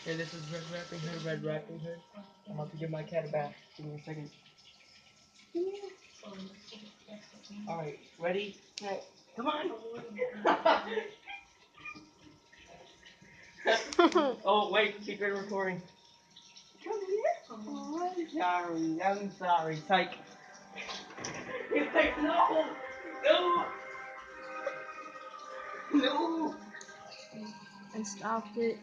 Okay, this is Red Rapping Hood, Red Rapping Hood. I'm about to give my cat a bath. Give me a second. Alright, ready, set, come on! Oh, wait, secret recording. Come here. Oh, I'm sorry. Psych. He's like, no! No! No! I stopped it.